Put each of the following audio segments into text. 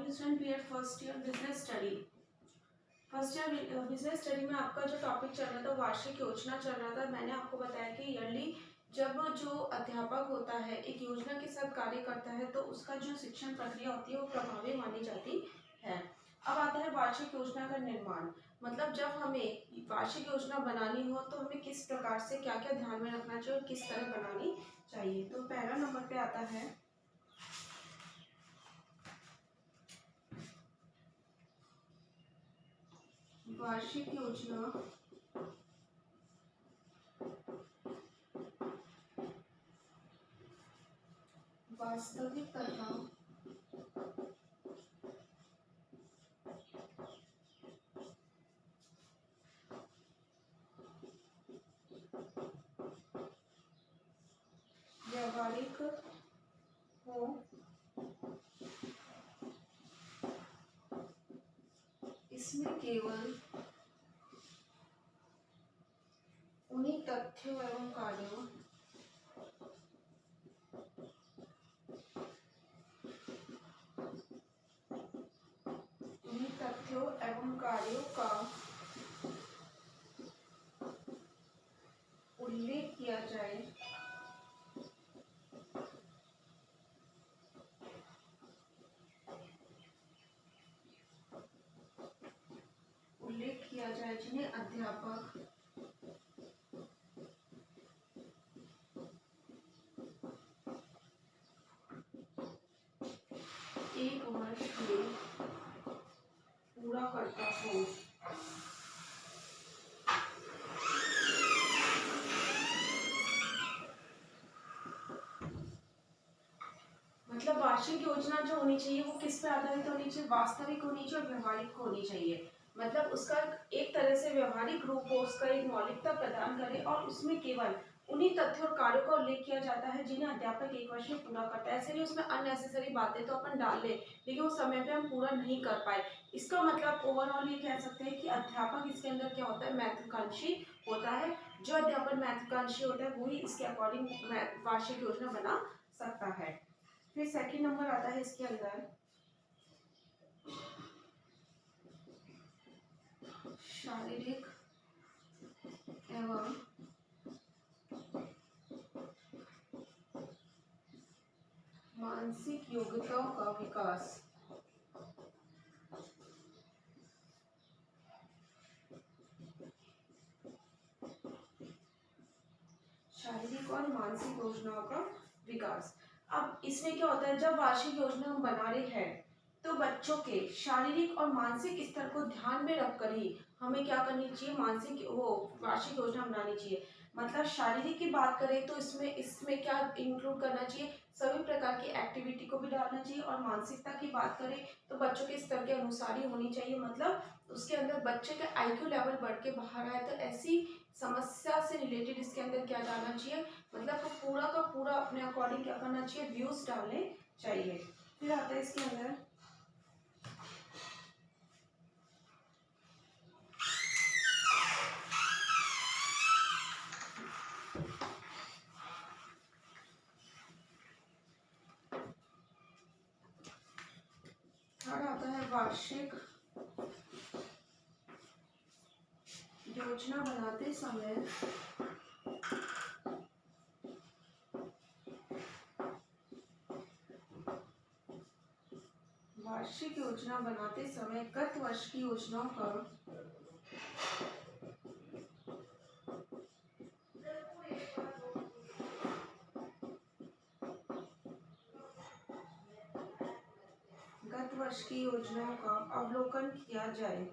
Morning student period first year business study. First year business study में आपका जो topic चल रहा था वार्षिक योजना चल रहा था। मैंने आपको बताया कि ईयरली जब जो अध्यापक होता है एक योजना के साथ कार्य करता है तो उसका जो शिक्षण प्रक्रिया होती है वो प्रभावी मानी जाती है। अब आता है वार्षिक योजना का निर्माण। मतलब जब हमें वार्षिक योजना बनानी हो तो हमें किस प्रकार से क्या क्या ध्यान में रखना चाहिए और किस तरह बनानी चाहिए। तो पहला नंबर पे आता है वार्षिक योजना वास्तविक तथा व्यावहारिक हो, इसमें केवल उन्हीं तथ्यों एवं कार्यों का उल्लेख किया जाए जिन्हें अध्यापक एक वर्ष में पूरा करता हो। मतलब वार्षिक योजना जो होनी चाहिए वो किस पे आधारित होनी चाहिए, वास्तविक होनी चाहिए और व्यवहारिक होनी चाहिए। मतलब उसका एक तरह से व्यवहारिक रूप हो, उसका एक मौलिकता प्रदान करे और उसमें केवल उन्हीं तथ्यों और कार्यों का उल्लेख किया जाता है जिन्हें अध्यापक एक वर्ष में पूरा करता है। ऐसे नहीं उसमें अननेसेसरी बातें तो अपन डाल ले लेकिन उस समय पे हम पूरा नहीं कर पाए। इसका मतलब ओवरऑल ये कह सकते हैं कि अध्यापक इसके अंदर क्या होता है, महत्वाकांक्षी होता है। जो अध्यापक महत्वाकांक्षी होता है वही इसके अकॉर्डिंग वार्षिक योजना बना सकता है। फिर सेकंड नंबर आता है इसके अंदर शारीरिक एवं मानसिक योग्यताओं का विकास। शारीरिक और मानसिक योजनाओं का विकास। अब इसमें क्या होता है, जब वार्षिक योजना हम बना रहे हैं तो बच्चों के शारीरिक और मानसिक स्तर को ध्यान में रखकर ही हमें क्या करनी चाहिए, मानसिक वो वार्षिक योजना बनानी चाहिए। मतलब शारीरिक की बात करें तो इसमें इसमें क्या इंक्लूड करना चाहिए, सभी प्रकार की एक्टिविटी को भी डालना चाहिए। और मानसिकता की बात करें तो बच्चों के स्तर के अनुसार ही होनी चाहिए। मतलब उसके अंदर बच्चे का आईक्यू लेवल बढ़ के बाहर आए तो ऐसी समस्या से रिलेटेड इसके अंदर क्या डालना चाहिए, मतलब वो पूरा का पूरा अपने अकॉर्डिंग क्या करना चाहिए, व्यूज डालने चाहिए। फिर आता है इसके अंदर थर्ड आता है वार्षिक योजना बनाते समय गत वर्ष की योजनाओं का अवलोकन किया जाए।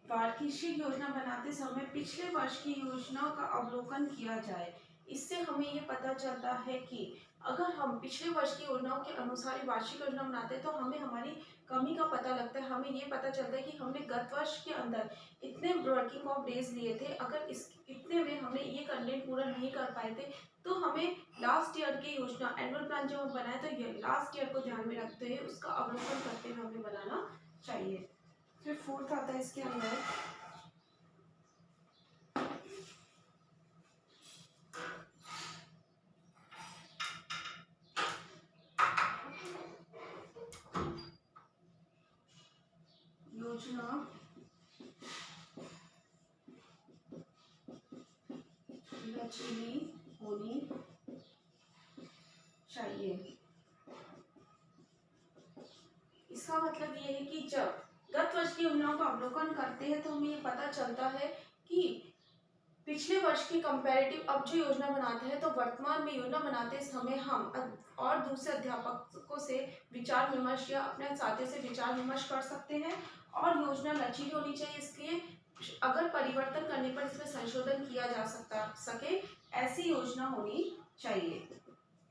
वार्षिक योजना बनाते समय पिछले वर्ष की योजनाओं का अवलोकन किया जाए। इससे हमें ये पता चलता है कि अगर हम पिछले वर्ष की योजनाओं के अनुसार वार्षिक योजना बनाते हैं तो हमें हमारी कमी का पता लगता है। हमें ये पता चलता है कि हमने गत वर्ष के अंदर इतने वर्किंग ऑफ डेज लिए थे, अगर इस इतने में हमने ये कर कंटेंट पूरा नहीं कर पाए थे, तो हमें लास्ट ईयर की योजना एनुअल प्लान जब हम बनाए तो ये लास्ट ईयर को ध्यान में रखते हुए उसका अवलोकन करते हुए हमें बनाना चाहिए। फिर फोर्थ आता है इसके अंदर योजना लचीली होनी चाहिए। इसका मतलब ये है कि जब गत वर्ष की योजनाओं का अवलोकन करते हैं तो हमें ये पता चलता है कि पिछले वर्ष की कंपैरेटिव अब जो योजना बनाते हैं तो वर्तमान में योजना बनाते समय हम और दूसरे अध्यापकों से विचार विमर्श या अपने साथियों से विचार विमर्श कर सकते हैं और योजना लचीली होनी चाहिए, इसलिए अगर परिवर्तन करने पर इसमें संशोधन किया जा सके ऐसी योजना होनी चाहिए।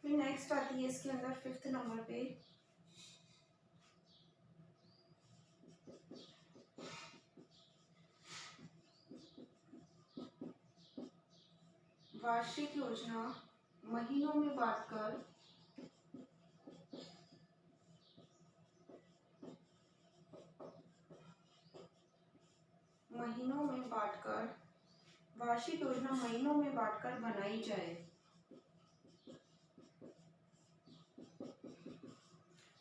फिर नेक्स्ट आती है इसके अंदर फिफ्थ नंबर पे वार्षिक योजना महीनों में बांटकर वार्षिक योजना महीनों में बांटकर बनाई जाए।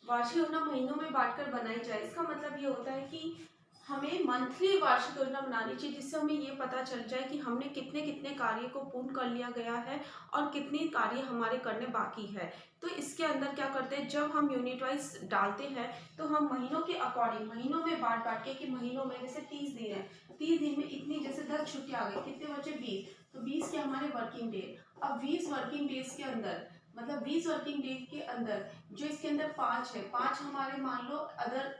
वार्षिक योजना महीनों में बांटकर बनाई जाए, इसका मतलब ये होता है कि हमें मंथली वार्षिक योजना बनानी चाहिए जिससे हमें ये पता चल जाए कि हमने कितने कितने कार्य को पूर्ण कर लिया गया है और कितने कार्य हमारे करने बाकी है। तो इसके अंदर क्या करते हैं, जब हम यूनिट वाइज डालते हैं तो हम महीनों के अकॉर्डिंग महीनों में बांट बांट के कि महीनों में जैसे 30 दिन है, 30 दिन में इतनी जैसे 10 छुट्टी आ गई, कितने बचे 20, तो 20 के हमारे वर्किंग डे। अब 20 वर्किंग डेज के अंदर मतलब 20 वर्किंग डे के अंदर जो इसके अंदर 5 है, 5 हमारे मान लो अदर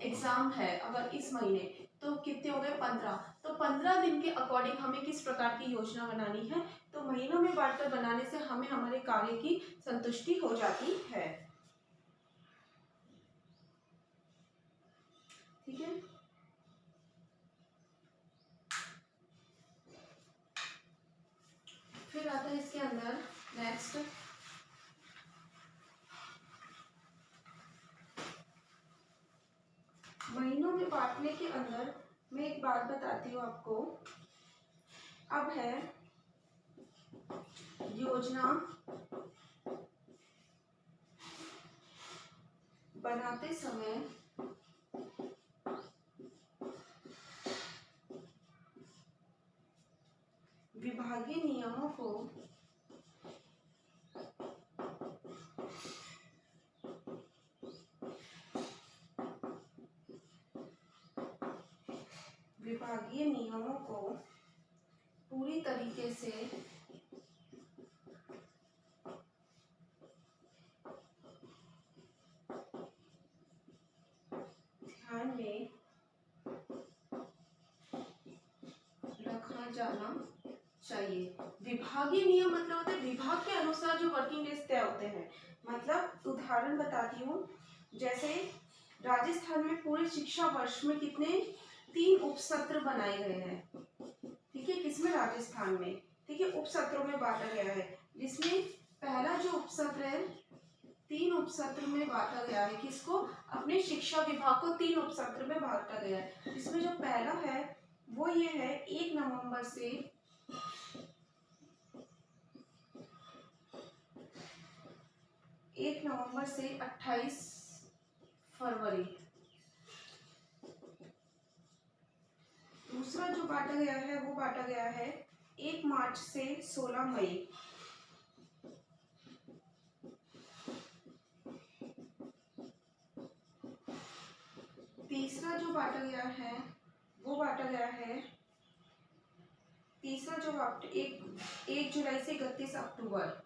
एग्जाम है अगर इस महीने, तो कितने हो गए 15। तो 15 दिन के अकॉर्डिंग हमें किस प्रकार की योजना बनानी है, तो महीनों में बांटकर बनाने से हमें हमारे कार्य की संतुष्टि हो जाती है। ठीक है, फिर आता है इसके अंदर नेक्स्ट महीनों में बांटने के अंदर मैं एक बात बताती हूँ आपको। अब है योजना बनाते समय विभागीय नियमों को पूरी तरीके से ध्यान में रखा जाना चाहिए। विभागीय नियम मतलब होता है विभाग के अनुसार जो वर्किंग डेज तय होते हैं। मतलब उदाहरण बताती हूँ, जैसे राजस्थान में पूरे शिक्षा वर्ष में कितने 3 उपसत्र बनाए गए हैं। ठीक है, किसमें, राजस्थान में। ठीक है, उपसत्रों में बांटा गया है, जिसमें पहला जो उपसत्र है 3 उपसत्र में बांटा गया है। किसको, अपने शिक्षा विभाग को 3 उपसत्र में बांटा गया है। इसमें जो पहला है वो ये है 1 नवंबर से 28 फरवरी। दूसरा जो बांटा गया है वो बांटा गया है 1 मार्च से 16 मई। तीसरा जो बांटा गया है वो बांटा गया है, तीसरा जो 1 जुलाई से 31 अक्टूबर।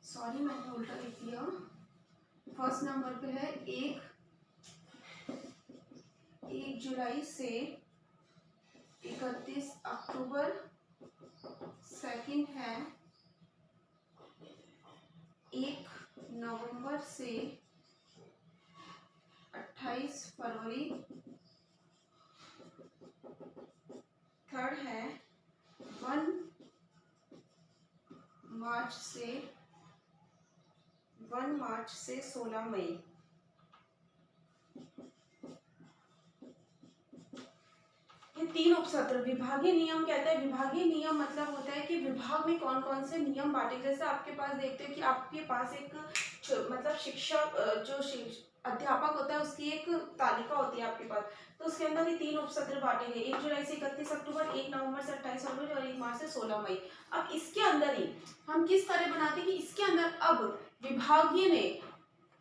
सॉरी मैंने उल्टा लिख दिया। फर्स्ट नंबर पे है 1 जुलाई से 31 अक्टूबर। सेकंड है 1 नवंबर से 28 फरवरी। थर्ड है 1 मार्च से 16 मई। ये 3 उपसत्र। विभागीय नियम कहते हैं, विभागीय नियम मतलब होता है कि विभाग में कौन कौन से नियम बांटे। जैसे आपके पास देखते हैं कि आपके पास एक मतलब शिक्षक जो अध्यापक होता है उसकी एक तालिका होती है आपके पास, तो उसके अंदर ये 3 उपसत्र बांटे गए, 1 जुलाई से 31 अक्टूबर, 1 नवंबर से 28 फरवरी और 1 मार्च से 16 मई। अब इसके अंदर ही हम किस तरह बनाते हैं कि इसके अंदर अब विभागीय ने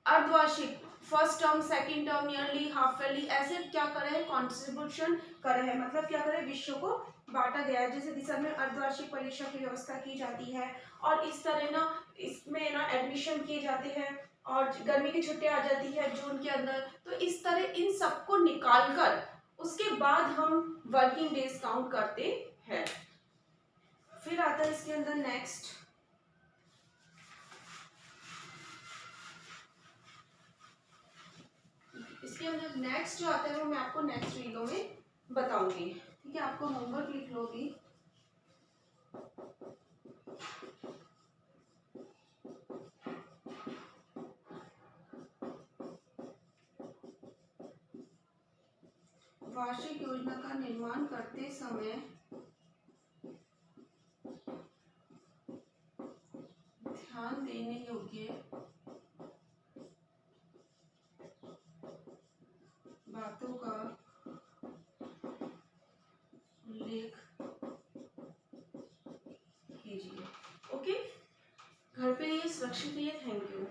अर्धवार्षिक, first term, second term, yearly, half yearly, ऐसे क्या करे है, कंट्रीब्यूशन करे है, मतलब क्या करे, विषयों को बांटा गया है। जैसे दिसंबर में अर्धवार्षिक परीक्षा की व्यवस्था की जाती है और इस तरह ना इसमें ना एडमिशन किए जाते हैं और गर्मी की छुट्टियां आ जाती है जून के अंदर। तो इस तरह इन सबको निकाल कर उसके बाद हम वर्किंग डेज काउंट करते हैं। फिर आता है इसके अंदर नेक्स्ट, इसके अंदर नेक्स्ट जो आता है वो मैं आपको नेक्स्ट वीडियो में बताऊंगी। ठीक है, आपको होमवर्क लिख लोगी। वार्षिक योजना का निर्माण करते समय ध्यान देने योग्य बातों का उल्लेख कीजिए। ओके, घर पे रहिए, सुरक्षित रहिए। Thank you.